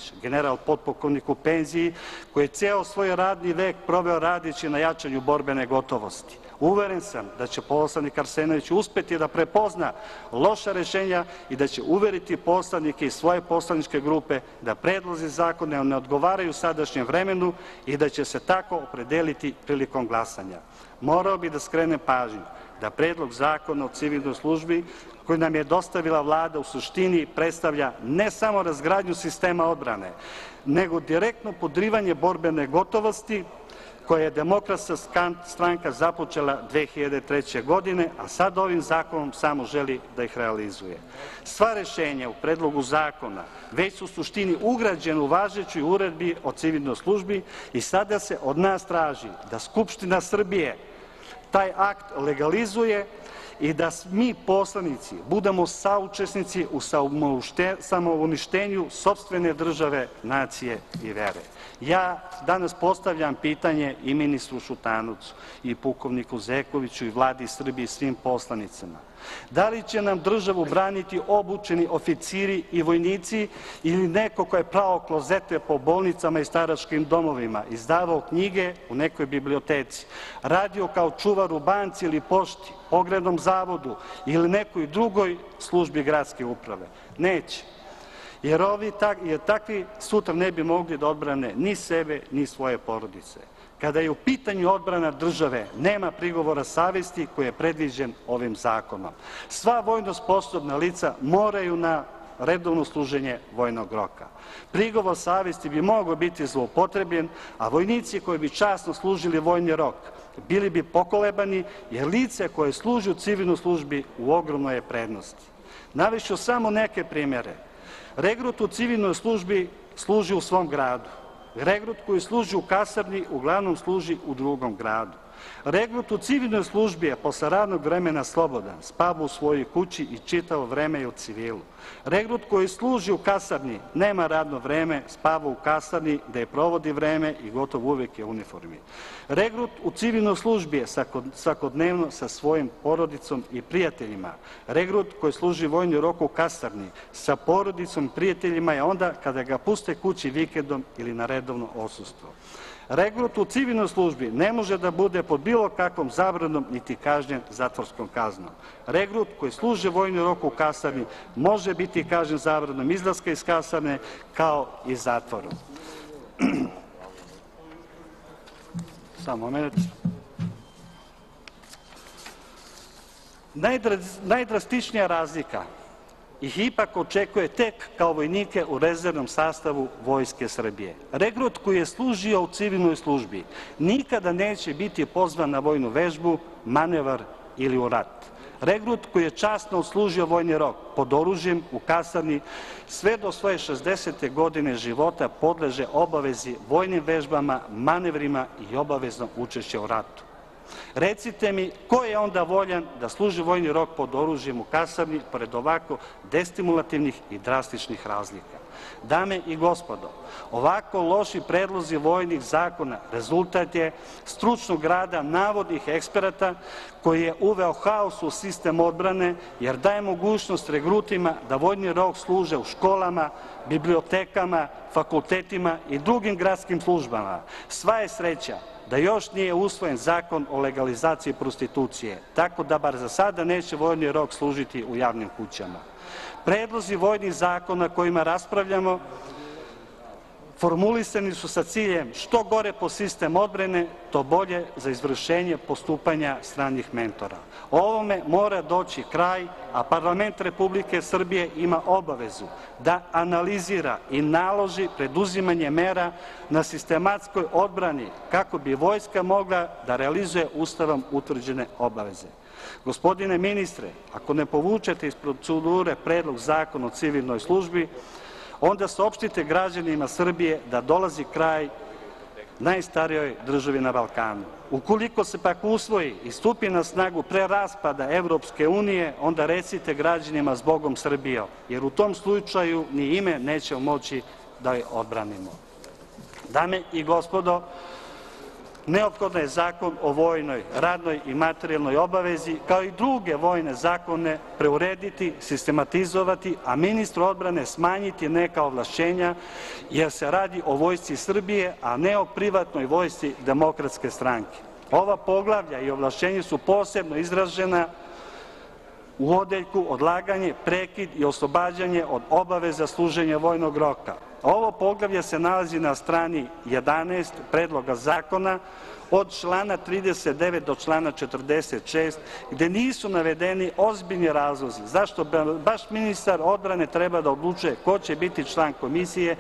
Miljković, general potpukovnik u penziji, koji je ceo svoj radni vek proveo radeći na jačanju borbene gotovosti. Uveren sam da će poslanik Arsenović uspeti da prepozna loša rešenja i da će uveriti poslanike iz svoje poslaničke grupe da predlozi zakona ne odgovaraju sadašnjem vremenu i da će se tako opredeliti prilikom glasanja. Morao bi da skrenem pažnju da predlog zakona o civilnoj službi koji nam je dostavila Vlada u suštini predstavlja ne samo razgradnju sistema odbrane, nego direktno podrivanje borbene gotovosti koje je Demokratska stranka započela 2003. godine, a sad ovim zakonom samo želi da ih realizuje. Sva rešenja u predlogu zakona već su u suštini ugrađene u važećoj uredbi o civilnoj službi i sada se od nas traži da Skupština Srbije taj akt legalizuje i da mi poslanici budemo saučesnici u samouništenju sopstvene države, nacije i vere. Ja danas postavljam pitanje i ministru Šutanovcu, i pukovniku Zekoviću, i Vladi Srbije i svim poslanicama. Da li će nam državu braniti obučeni oficiri i vojnici ili neko ko je prao klozete po bolnicama i staračkim domovima, izdavao knjige u nekoj biblioteci, radio kao čuvar u banci ili pošti, pogrebnom zavodu ili nekoj drugoj službi gradske uprave? Neće. Jer takvi sutra ne bi mogli da odbrane ni sebe, ni svoje porodice. Kada je u pitanju odbrana države, nema prigovora savesti koji je predviđen ovim zakonom. Sva vojno sposobna lica moraju na redovno služenje vojnog roka. Prigovor savesti bi mogao biti zloupotrebljen, a vojnici koji bi časno služili vojni rok bili bi pokolebani, jer lice koje služi u civilnoj službi u ogromnoj je prednosti. Navešću samo neke primere. Regrut u civilnoj službi služi u svom gradu. Regrut koji služi u kasarni uglavnom služi u drugom gradu. Regrut u civilnoj službi je posle radnog vremena slobodan, spava u svojoj kući i čitavo vreme je u civilu. Regrut koji služi u kasarni nema radno vreme, spava u kasarni gde provodi vreme i gotovo uvek je u uniformi. Regrut u civilnoj službi je svakodnevno sa svojim porodicom i prijateljima. Regrut koji služi vojni rok u kasarni sa porodicom i prijateljima je onda kada ga puste kući vikendom ili na redovno odsustvo. Regrut u civilnoj službi ne može da bude pod bilo kakvom zabranom niti kažnjen zatvorskom kaznom. Regrut koji služi vojni rok u kasarni može biti kažnjen zabranom izlaska iz kasarne kao i zatvorom. Samo moment. Najdrastičnija razlika ih ipak očekuje tek kao vojnike u rezervnom sastavu Vojske Srbije. Regrut koji je služio u civilnoj službi nikada neće biti pozvan na vojnu vežbu, manevar ili u rat. Regrut koji je časno odslužio vojni rok pod oružjem u kasarni sve do svoje 60. godine života podleže obavezi vojnim vežbama, manevrima i obavezno učešće u ratu. Recite mi, ko je onda voljan da služi vojni rok pod oružjem u kasarni pored ovako destimulativnih i drastičnih razlika? Dame i gospodo, ovako loši predlozi vojnih zakona rezultat je stručnog rada navodnih eksperata koji je uveo haos u sistem odbrane jer daje mogućnost regrutima da vojni rok služe u školama, bibliotekama, fakultetima i drugim gradskim službama. Sva je sreća da još nije usvojen zakon o legalizaciji prostitucije, tako da bar za sada neće vojni rok služiti u javnim kućama. Predlozi vojnih zakona kojima raspravljamo formulisani su sa ciljem što gore po sistem odbrane, to bolje za izvršenje postupanja stranih mentora. Ovome mora doći kraj, a parlament Republike Srbije ima obavezu da analizira i naloži preduzimanje mera na sistematskoj odbrani kako bi vojska mogla da realizuje Ustavom utvrđene obaveze. Gospodine ministre, ako ne povučete iz procedure predlog zakona o civilnoj službi, onda saopštite građanima Srbije da dolazi kraj najstarijoj državi na Balkanu. Ukoliko se pak usvoji i stupi na snagu pre raspada Evropske unije, onda recite građanima zbogom Srbijo, jer u tom slučaju ni ime nećemo moći da je odbranimo. Dame i gospodo, Neophodno je zakon o vojnoj, radnoj i materijalnoj obavezi, kao i druge vojne zakone, preurediti, sistematizovati, a ministru odbrane smanjiti neka ovlašćenja, jer se radi o vojsci Srbije, a ne o privatnoj vojsci Demokratske stranke. Ova poglavlja i ovlašćenja su posebno izražena u odeljku odlaganje, prekid i oslobađanje od obaveza služenja vojnog roka. Ovo poglavlje se nalazi na strani 11 Predloga zakona od člana 39 do člana 46, gde nisu navedeni ozbiljni razlozi zašto baš ministar odbrane treba da odlučuje ko će biti član komisije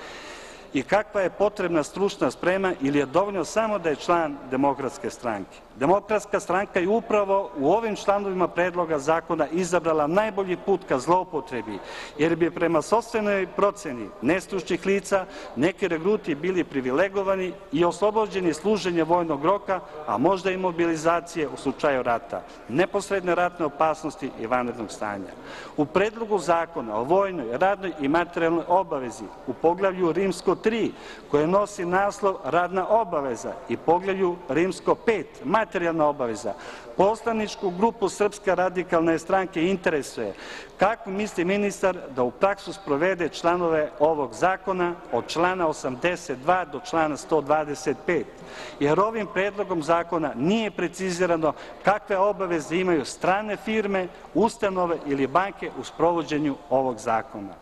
i kakva je potrebna stručna sprema ili je dovoljno samo da je član Demokratske stranke. Demokratska stranka je upravo u ovim članovima predloga zakona izabrala najbolji put ka zloupotrebi, jer bi prema sopstvenoj proceni nestručnih lica neki regruti bili privilegovani i oslobođeni služenja vojnog roka, a možda i mobilizacije u slučaju rata, neposredne ratne opasnosti i vanrednog stanja. U predlogu zakona o vojnoj, radnoj i materijalnoj obavezi u poglavlju Rimsko 3, koje nosi naslov radna obaveza, i poglavlju Rimsko 5, materijalna obaveza, poslaničku grupu Srpske radikalne stranke interesuje kako misli ministar da u praksu sprovede članove ovog zakona od člana 82 do člana 125, jer ovim predlogom zakona nije precizirano kakve obaveze imaju strane firme, ustanove ili banke u sprovođenju ovog zakona.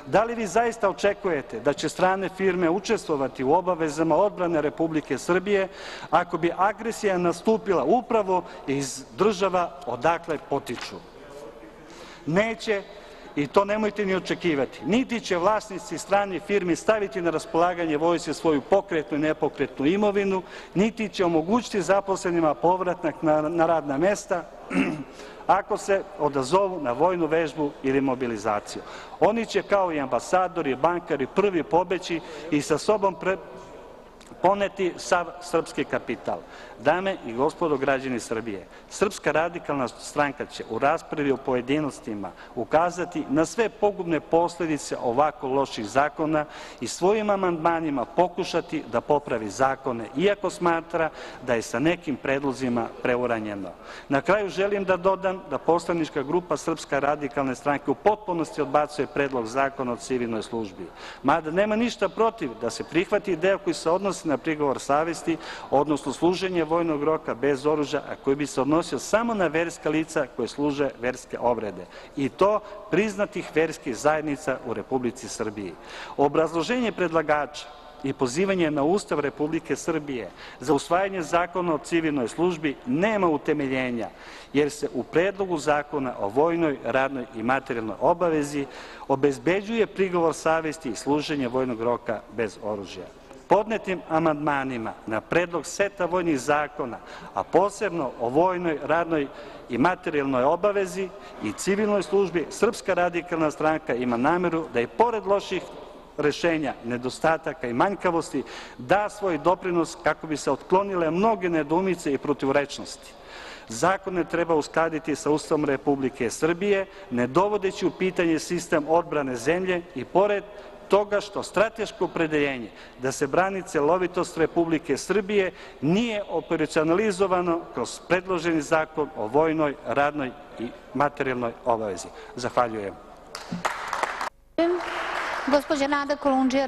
Da li vi zaista očekujete da će strane firme učestvovati u obavezama odbrane Republike Srbije ako bi agresija nastupila upravo iz država odakle potiču? Neće, i to nemojte ni očekivati. Niti će vlasnici stranih firmi staviti na raspolaganje vojsci svoju pokretnu i nepokretnu imovinu, niti će omogućiti zaposlenima povratak na radna mesta ako se odazovu na vojnu vežbu ili mobilizaciju. Oni će kao i ambasadori, bankari prvi pobeći i sa sobom poneti sav srpski kapital. Dame i gospodo građani Srbije, Srpska radikalna stranka će u raspravi o pojedinostima ukazati na sve pogubne posledice ovako loših zakona i svojim amandmanima pokušati da popravi zakone, iako smatra da je sa nekim predlozima preuranjeno. Na kraju želim da dodam da poslanička grupa Srpska radikalne stranke u potpunosti odbacuje predlog zakona o civilnoj službi. Mada nema ništa protiv da se prihvati deo koji se odnosi na prigovor savesti, odnosno služenje vojnog roka bez oružja, a koji bi se odnosio samo na verska lica koje služe verske obrede, i to priznatih verskih zajednica u Republici Srbiji. Obrazloženje predlagača i pozivanje na Ustav Republike Srbije za usvajanje zakona o civilnoj službi nema utemeljenja, jer se u predlogu zakona o vojnoj, radnoj i materijalnoj obavezi obezbeđuje prigovor savesti i služenje vojnog roka bez oružja. Podnetim amandmanima na predlog seta vojnih zakona, a posebno o vojnoj, radnoj i materijalnoj obavezi i civilnoj službi, Srpska radikalna stranka ima nameru da i pored loših rešenja, nedostataka i manjkavosti da svoj doprinos kako bi se otklonile mnoge nedoumice i protivrečnosti. Zakone treba uskladiti sa Ustavom Republike Srbije, ne dovodeći u pitanje sistem odbrane zemlje, i pored toga što strateško opredeljenje da se brani celovitost Republike Srbije nije operacionalizovano kroz predloženi zakon o vojnoj, radnoj i materijalnoj obavezi. Zahvaljujem. Gospođa Nada Kolundžija,